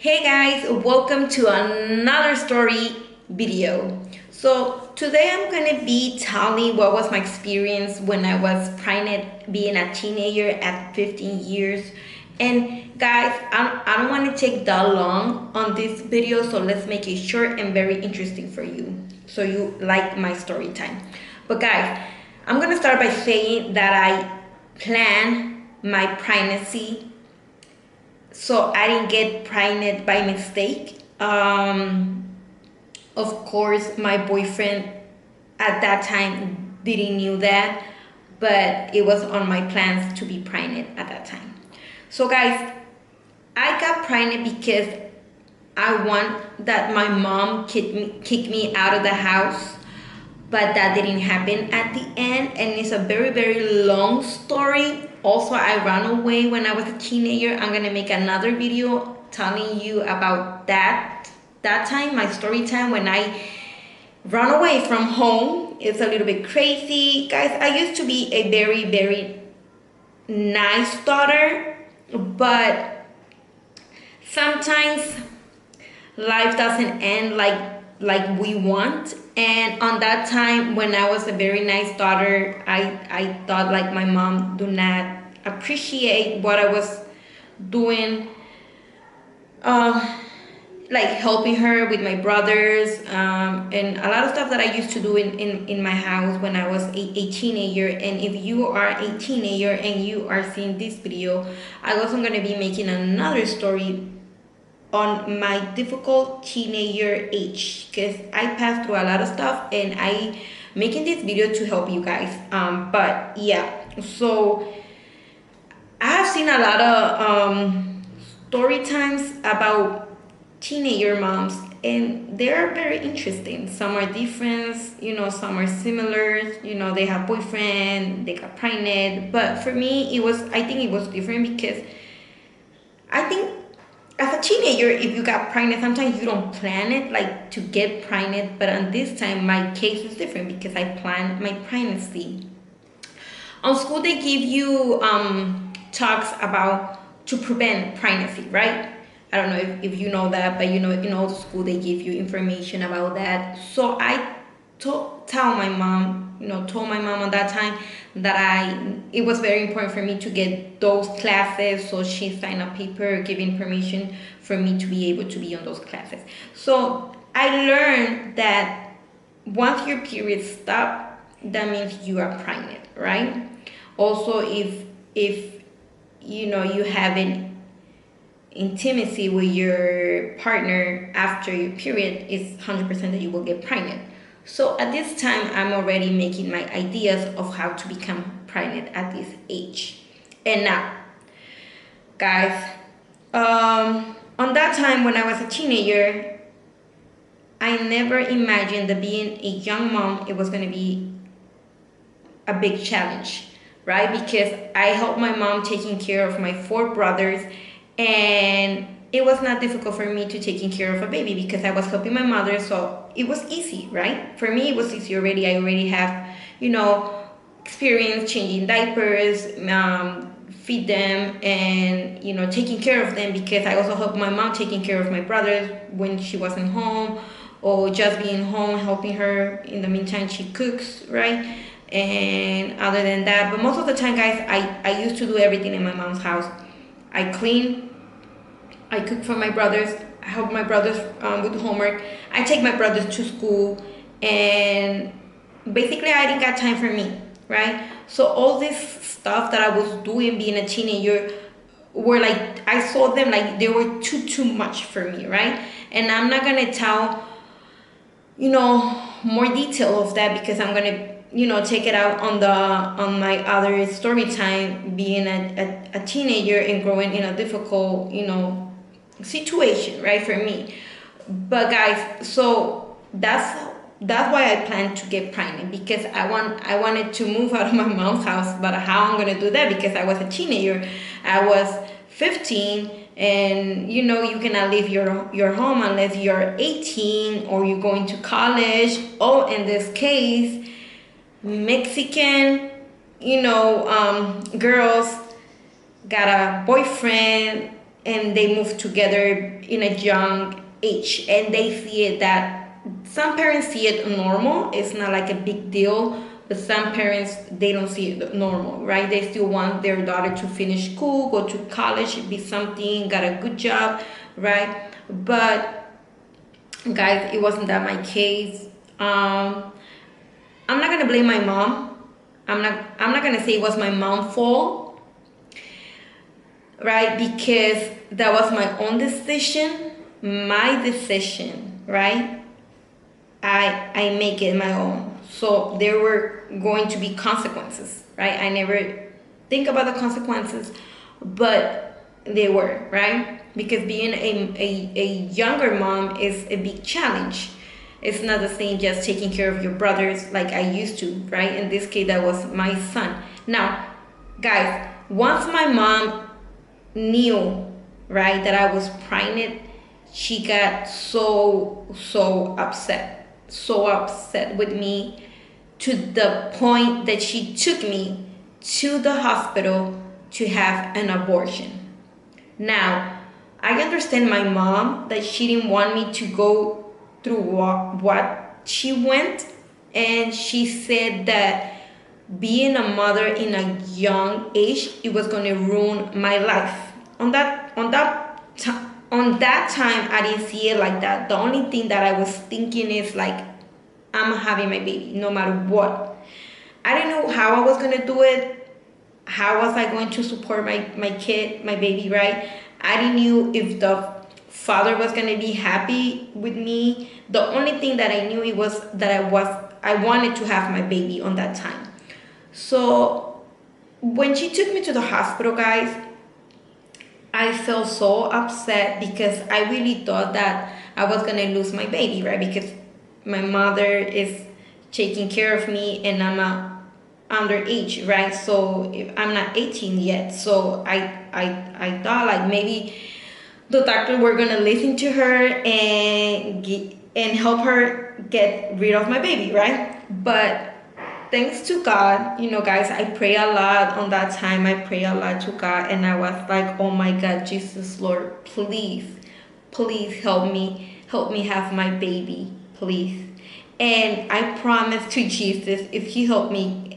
Hey guys, welcome to another story video. So today I'm gonna be telling what was my experience when I was pregnant, being a teenager at 15 years. And guys, I don't want to take that long on this video, so let's make it short and very interesting for you, so you like my story time. But guys, I'm gonna start by saying that I planned my pregnancy, so I didn't get pregnant by mistake. Of course, my boyfriend at that time didn't knew that, but it was on my plans to be pregnant at that time. So guys, I got pregnant because I want that my mom kick me out of the house, but that didn't happen at the end, and it's a very long story. Also, I ran away when I was a teenager. I'm gonna make another video telling you about that time, my story time when I ran away from home. It's a little bit crazy, guys. I used to be a very nice daughter, but sometimes life doesn't end like we want. And on that time when I was a very nice daughter, I thought like my mom do not appreciate what I was doing, like helping her with my brothers, and a lot of stuff that I used to do in my house when I was a teenager. And if you are a teenager and you are seeing this video, I also going to be making another story on my difficult teenager age, because I passed through a lot of stuff and I making this video to help you guys. But yeah, so I have seen a lot of story times about teenager moms, and they are very interesting. Some are different, some are similar. They have boyfriend, they got pregnant. But for me, I think it was different, because I think as a teenager, if you got pregnant, sometimes you don't plan it, like to get pregnant. But on this time, my case is different because I planned my pregnancy. On school, they give you talks about to prevent pregnancy, right? I don't know if you know that, but in all the school they give you information about that. So I told my mom on that time that it was very important for me to get those classes. So she signed a paper giving permission for me to be able to be on those classes. So I learned that once your period stop, that means you are pregnant, right? Also, if you have an intimacy with your partner after your period, it's 100% that you will get pregnant. So at this time, I'm already making my ideas of how to become pregnant at this age. And now, guys, on that time when I was a teenager, I never imagined that being a young mom, it was going to be a big challenge, right? Because I helped my mom taking care of my 4 brothers, and it was not difficult for me to taking care of a baby because I was helping my mother. So it was easy, right? For me, it was easy already. I already have, experience changing diapers, feed them, and, taking care of them, because I also helped my mom taking care of my brothers when she wasn't home, or just being home, helping her. In the meantime, she cooks, right? And other than that, but most of the time, guys, I used to do everything in my mom's house. I clean, I cook for my brothers, I help my brothers with homework, I take my brothers to school, and basically I didn't got time for me, right? So all this stuff that I was doing being a teenager were like, I saw them like they were too much for me, right? And I'm not gonna tell, more detail of that, because I'm gonna take it out on my other story time, being a teenager and growing in a difficult situation, right, for me. But guys, so that's why I planned to get pregnant, because I wanted to move out of my mom's house. But how I'm gonna do that, because I was a teenager, I was 15, and you cannot leave your home unless you're 18 or you're going to college. Oh, in this case, Mexican, girls got a boyfriend and they moved together in a young age, and they see it that some parents see it normal. It's not like a big deal, but some parents, they don't see it normal, right? They still want their daughter to finish school, go to college, be something, got a good job, right? But guys, it wasn't that my case. I'm not gonna blame my mom. I'm not gonna say it was my mom's fault, right? Because that was my own decision, right? I make it my own. So there were going to be consequences, right? I never think about the consequences, but they were, right? Because being a younger mom is a big challenge. It's not the same just taking care of your brothers like I used to, right? In this case, that was my son. Now, guys, once my mom knew, right, that I was pregnant, she got so upset with me, to the point that she took me to the hospital to have an abortion. Now, I understand my mom, that she didn't want me to go through what she went, and she said that being a mother in a young age, it was going to ruin my life. On that time, I didn't see it like that. The only thing that I was thinking is like, I'm having my baby no matter what. I didn't know how I was going to do it. How was I going to support my kid, my baby, right? I didn't know if the father was going to be happy with me. The only thing that I knew, it was that I wanted to have my baby on that time. So when she took me to the hospital, guys, I felt so upset, because I really thought that I was going to lose my baby, right? Because my mother is taking care of me, and I'm a underage, right? So if I'm not 18 yet. So I thought like maybe the doctor were gonna listen to her and help her get rid of my baby, right? But thanks to God, guys, I pray a lot on that time. I pray a lot to God, and I was like, oh my God, Jesus, Lord, please help me have my baby, please. And I promised to Jesus, if he helped me,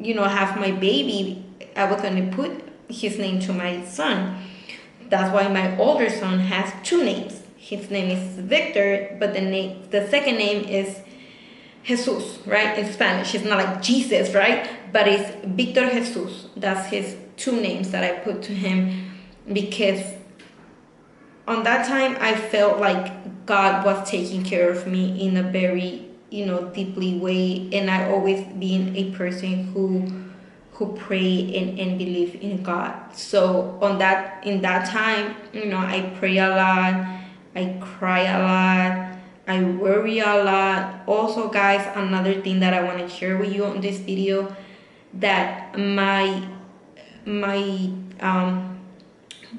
have my baby, I was going to put his name to my son. That's why my older son has two names. His name is Victor, but the second name is Jesus, right? In Spanish. It's not like Jesus, right? But it's Victor Jesus. That's his two names that I put to him, because on that time I felt like God was taking care of me in a very, deeply way. And I always been a person who pray and believe in God. So in that time, I pray a lot, I cry a lot, I worry a lot. Also, guys, another thing that I want to share with you on this video, that my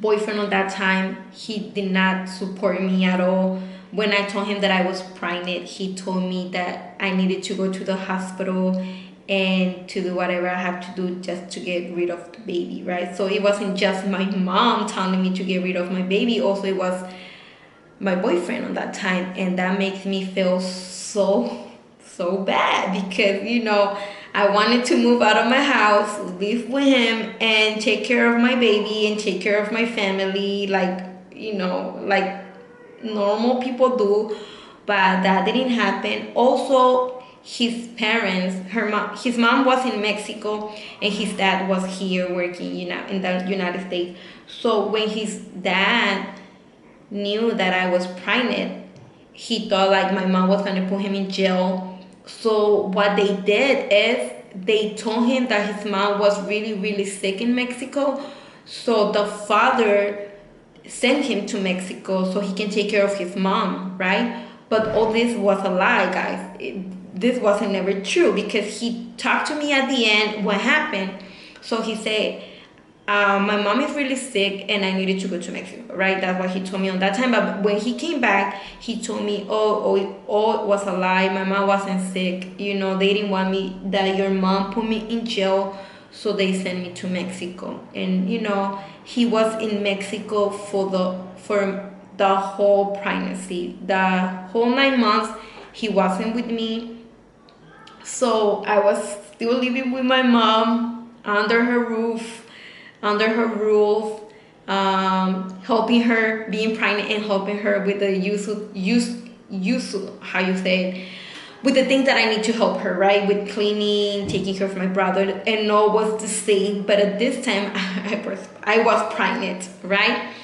boyfriend on that time, he did not support me at all. When I told him that I was pregnant, he told me that I needed to go to the hospital and to do whatever I have to do just to get rid of the baby, right? So it wasn't just my mom telling me to get rid of my baby, also it was my boyfriend on that time. And that makes me feel so bad, because I wanted to move out of my house, live with him, and take care of my baby and take care of my family, like like normal people do. But that didn't happen. Also, his parents, his mom was in Mexico, and his dad was here working, in the United States. So when his dad knew that I was pregnant, he thought like my mom was gonna put him in jail. So what they did is they told him that his mom was really, really sick in Mexico. So the father sent him to Mexico so he can take care of his mom, right? But all this was a lie, guys. This wasn't ever true, because he talked to me at the end what happened. So he said, my mom is really sick and I needed to go to Mexico, right? That's what he told me on that time. But when he came back, he told me, oh, it was a lie. My mom wasn't sick. They didn't want me, that your mom put me in jail so they sent me to Mexico. And he was in Mexico for the whole pregnancy, the whole 9 months. He wasn't with me, so I was still living with my mom under her roof, under her rules, helping her being pregnant and helping her with the use how you say it, with the things that I need to help her, right? With cleaning, taking care of my brother, and all was the same. But at this time, I was pregnant, right?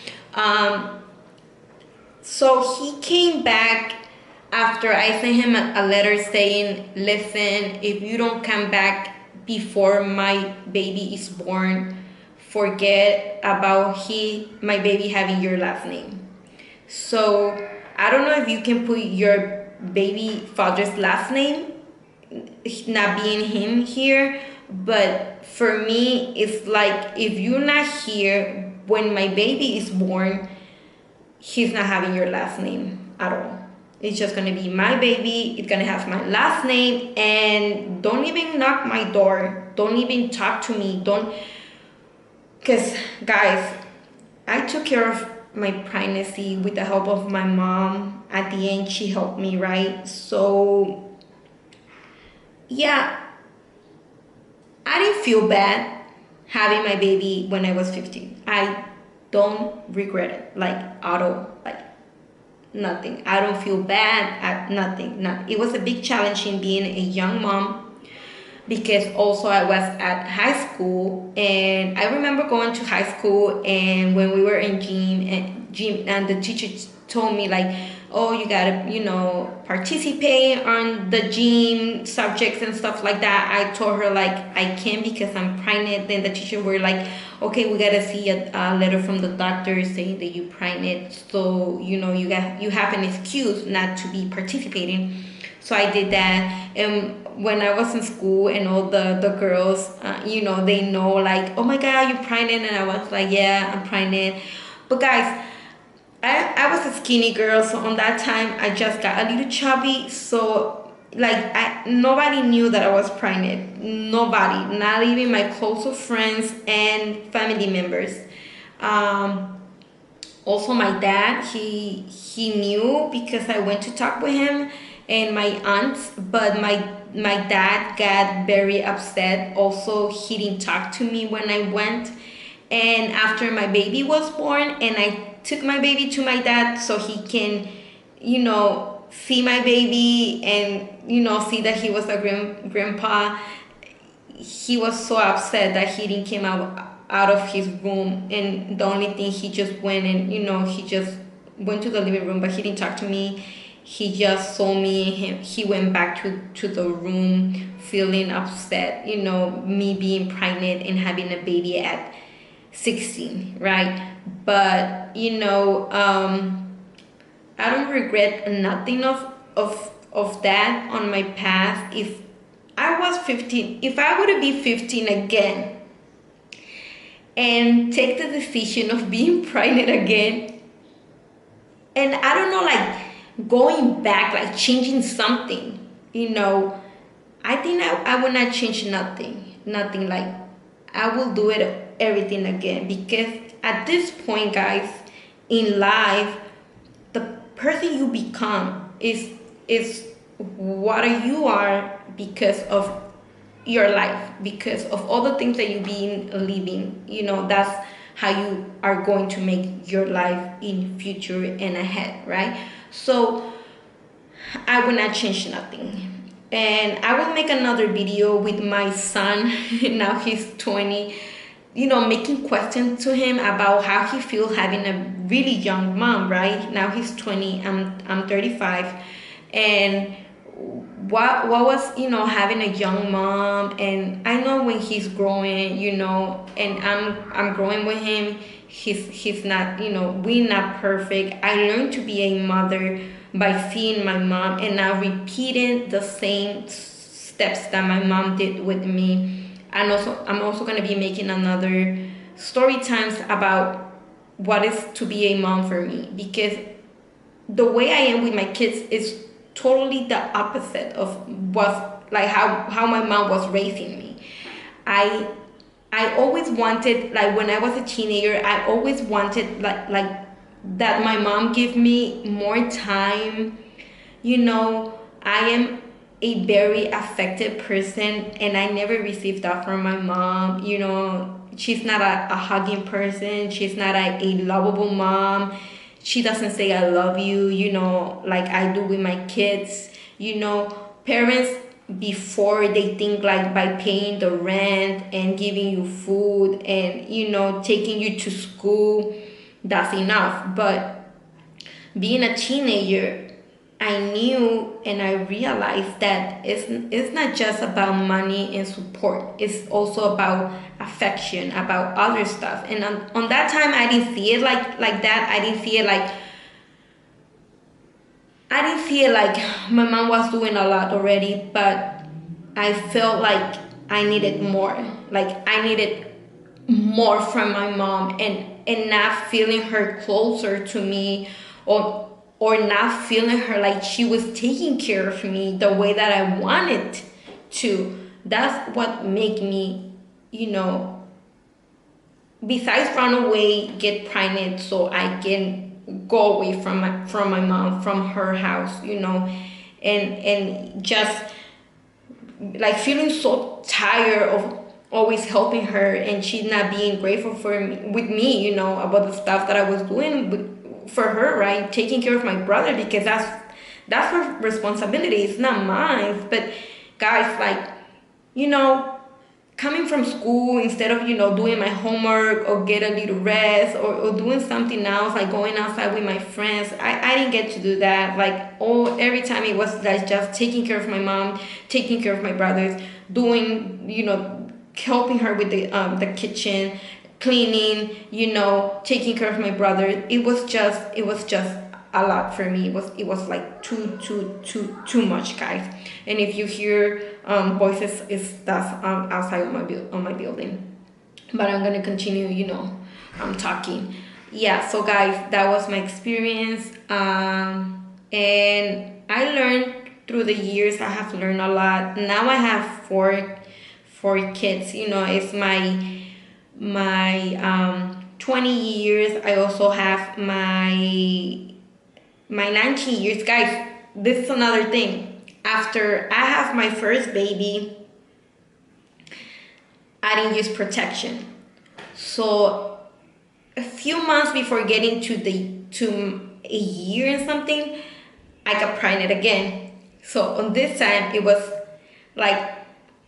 So he came back after I sent him a letter saying, listen, if you don't come back before my baby is born, forget about my baby having your last name. So I don't know if you can put your baby father's last name, not being him here, but for me, it's like, if you're not here when my baby is born, he's not having your last name at all. It's just gonna be my baby. It's gonna have my last name, and don't even knock my door. Don't even talk to me. Because guys, I took care of my pregnancy with the help of my mom. At the end, she helped me, right? So yeah, I didn't feel bad having my baby when I was 15. I don't regret it, like at all, like nothing. I don't feel bad at nothing. It was a big challenge in being a young mom, because also I was at high school, and I remember going to high school, and when we were in gym and the teacher told me like, oh, you gotta participate on the gym subjects and stuff like that. I told her like, I can't because I'm pregnant. Then the teacher were like, okay, we gotta see a letter from the doctor saying that you're pregnant, so you have an excuse not to be participating. So I did that. And when I was in school, and all the girls, they know like, oh my God, you're pregnant. And I was like, yeah, I'm pregnant. But guys, I was a skinny girl. So on that time, I just got a little chubby. So like, nobody knew that I was pregnant. Nobody, not even my closest friends and family members. Also my dad, he knew because I went to talk with him and my aunts, but my dad got very upset. Also, he didn't talk to me when I went. And after my baby was born, and I took my baby to my dad so he can, see my baby and, see that he was a grandpa. He was so upset that he didn't came out of his room, and the only thing, he just went and, he just went to the living room, but he didn't talk to me. He just saw me, and he went back to the room feeling upset, me being pregnant and having a baby at 16, right? But I don't regret nothing of that on my past. If I was 15, if I were to be 15 again and take the decision of being pregnant again, and I don't know, like going back, like changing something, I think I will not change nothing. Like, I will do it everything again, because at this point, guys, in life, the person you become is what you are because of your life, because of all the things that you've been living. That's how you are going to make your life in future and ahead, right? So I will not change nothing. And I will make another video with my son. Now he's 20, making questions to him about how he feels having a really young mom, right? Now he's 20, I'm 35. And what was, having a young mom. And I know when he's growing, and I'm growing with him. He's not, we're not perfect. I learned to be a mother by seeing my mom, and now repeating the same steps that my mom did with me. And I'm also going to be making another story times about what is to be a mom for me, because the way I am with my kids is totally the opposite of how my mom was raising me. I I always wanted, like when I was a teenager, I always wanted like that my mom give me more time. I am a very affected person, and I never received that from my mom. She's not a hugging person. She's not a lovable mom. She doesn't say I love you, like I do with my kids. Parents, before they think like by paying the rent and giving you food and taking you to school, that's enough. But being a teenager, I knew and I realized that it's not just about money and support. It's also about affection, about other stuff. And on that time, I didn't see it like that. I didn't see it like my mom was doing a lot already, but I felt like I needed more. Like I needed more from my mom, and not feeling her closer to me, or not feeling her like she was taking care of me the way that I wanted to. That's what made me, besides run away, get pregnant so I can go away from my mom, from her house, and just like feeling so tired of always helping her, and she not being grateful for me, with me, about the stuff that I was doing for her, right? Taking care of my brother, because that's her responsibility. It's not mine. But guys, like, coming from school, instead of doing my homework or get a little rest, or doing something else, like going outside with my friends, I didn't get to do that. Like, every time it was like just taking care of my mom, taking care of my brothers, doing, helping her with the kitchen, cleaning, taking care of my brother. It was just a lot for me. It was like too much, guys. And if you hear voices, that's outside on my building. But I'm gonna continue, talking. Yeah. So guys, that was my experience, and I learned through the years. I have learned a lot. Now I have four kids. It's my 20 years. I also have my 19 years. Guys, this is another thing. After I have my first baby, I didn't use protection. So a few months before getting to a year and something, I got pregnant again. So on this time, it was like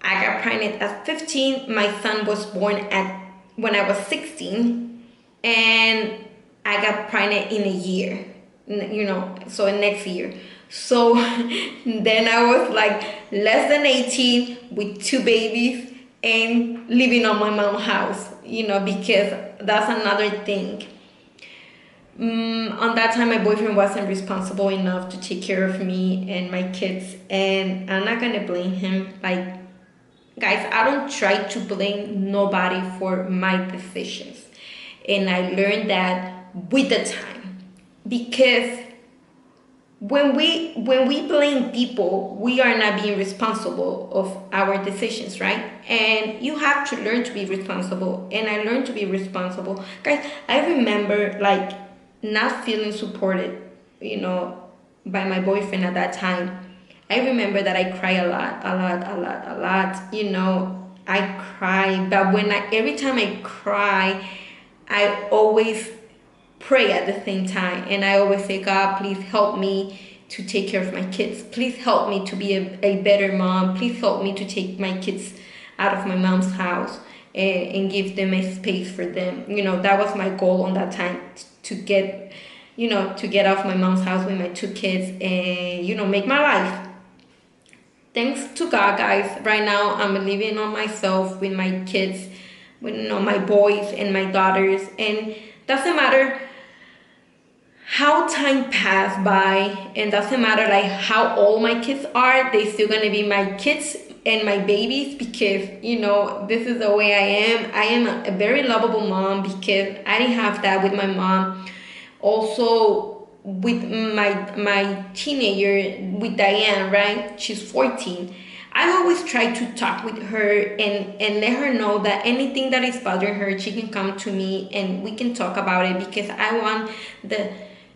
I got pregnant at 15. My son was born when I was 16, and I got pregnant in a year. So next year. So then I was like less than 18 with two babies and living on my mom's house, because that's another thing. On that time, my boyfriend wasn't responsible enough to take care of me and my kids, and I'm not gonna blame him. Like, guys, I don't try to blame nobody for my decisions, and I learned that with the time, because when we blame people, we are not being responsible of our decisions, right? And you have to learn to be responsible, and I learned to be responsible. Guys, I remember like not feeling supported, by my boyfriend at that time. I remember that I cry a lot. I cry, but every time I cry, I always pray at the same time, and I always say, God, please help me to take care of my kids. Please help me to be a better mom. Please help me to take my kids out of my mom's house, and give them a space for them. That was my goal on that time, to get out of my mom's house with my two kids, and make my life. Thanks to God, guys, right now I'm living on myself with my kids, with my boys and my daughters, and doesn't matter how time passed by, and doesn't matter like how old my kids are, they still gonna be my kids and my babies, because this is the way I am. I am a very lovable mom, because I didn't have that with my mom. Also with my teenager, with Diane, right? She's 14. I always try to talk with her and let her know that anything that is bothering her, she can come to me and we can talk about it, because I want the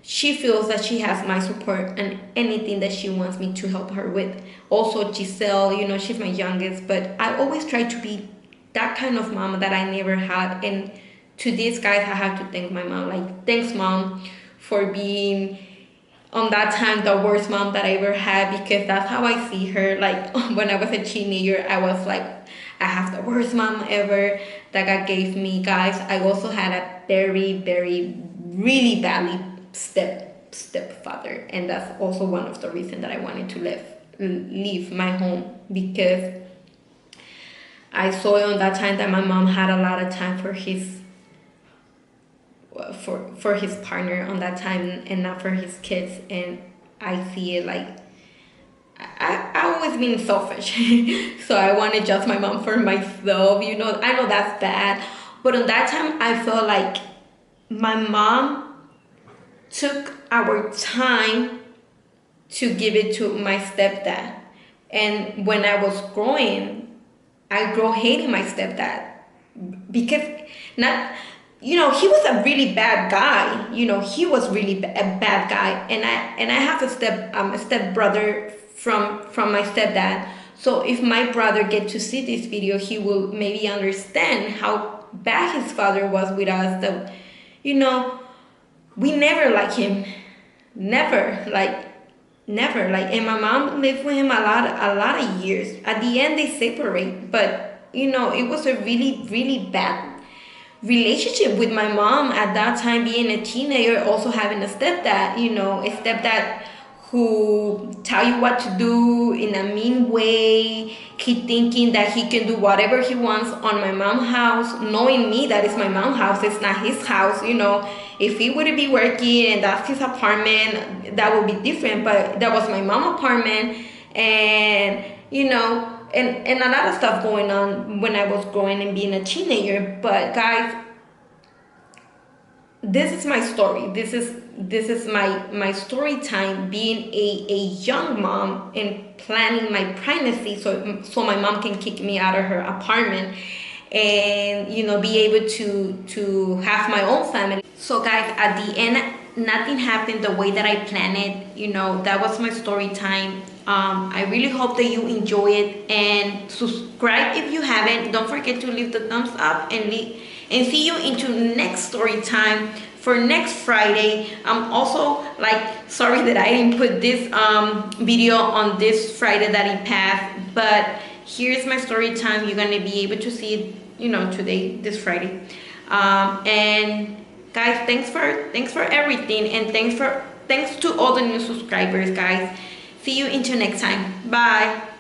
she feels that she has my support and anything that she wants me to help her with. Also, Giselle, you know, she's my youngest, but I always try to be that kind of mom that I never had. And to these guys, I have to thank my mom. Like, thanks, mom, for being on that time the worst mom that I ever had, because that's how I see her. Like, when I was a teenager, I was like, I have the worst mom ever that God gave me. Guys, I also had a very, very, really badly stepfather, and that's also one of the reasons that I wanted to leave my home, because I saw on that time that my mom had a lot of time for his partner on that time and not for his kids. And I see it like I always been selfish. So I wanted just my mom for myself, you know. I know that's bad, but on that time I felt like my mom took our time to give it to my stepdad. And when I was growing, I grew hating my stepdad, because not, you know, he was a really bad guy. You know, he was really a bad guy, and I have a step brother from my stepdad. So if my brother get to see this video, he will maybe understand how bad his father was with us. That, you know, we never like him, never like. Never, like, and my mom lived with him a lot of years. At the end, they separate, but you know, it was a really, really bad relationship with my mom at that time, being a teenager, also having a stepdad, you know, a stepdad who tell you what to do in a mean way. He thinking that he can do whatever he wants on my mom's house, knowing me that it's my mom's house, it's not his house, you know. If he would be working and that's his apartment, that would be different, but that was my mom's apartment. And you know, and a lot of stuff going on when I was growing and being a teenager. But guys, this is my story. This is my story time, being a young mom and planning my pregnancy, so my mom can kick me out of her apartment and, you know, be able to have my own family. So guys, at the end, nothing happened the way that I planned it. You know, that was my story time. I really hope that you enjoy it, and subscribe if you haven't. Don't forget to leave the thumbs up, and see you into next story time for next Friday. I'm also like sorry that I didn't put this video on this Friday that it passed, but here's my story time. You're gonna be able to see it, you know, today, this Friday. And guys, thanks for everything, and thanks to all the new subscribers, guys. See you until next time. Bye.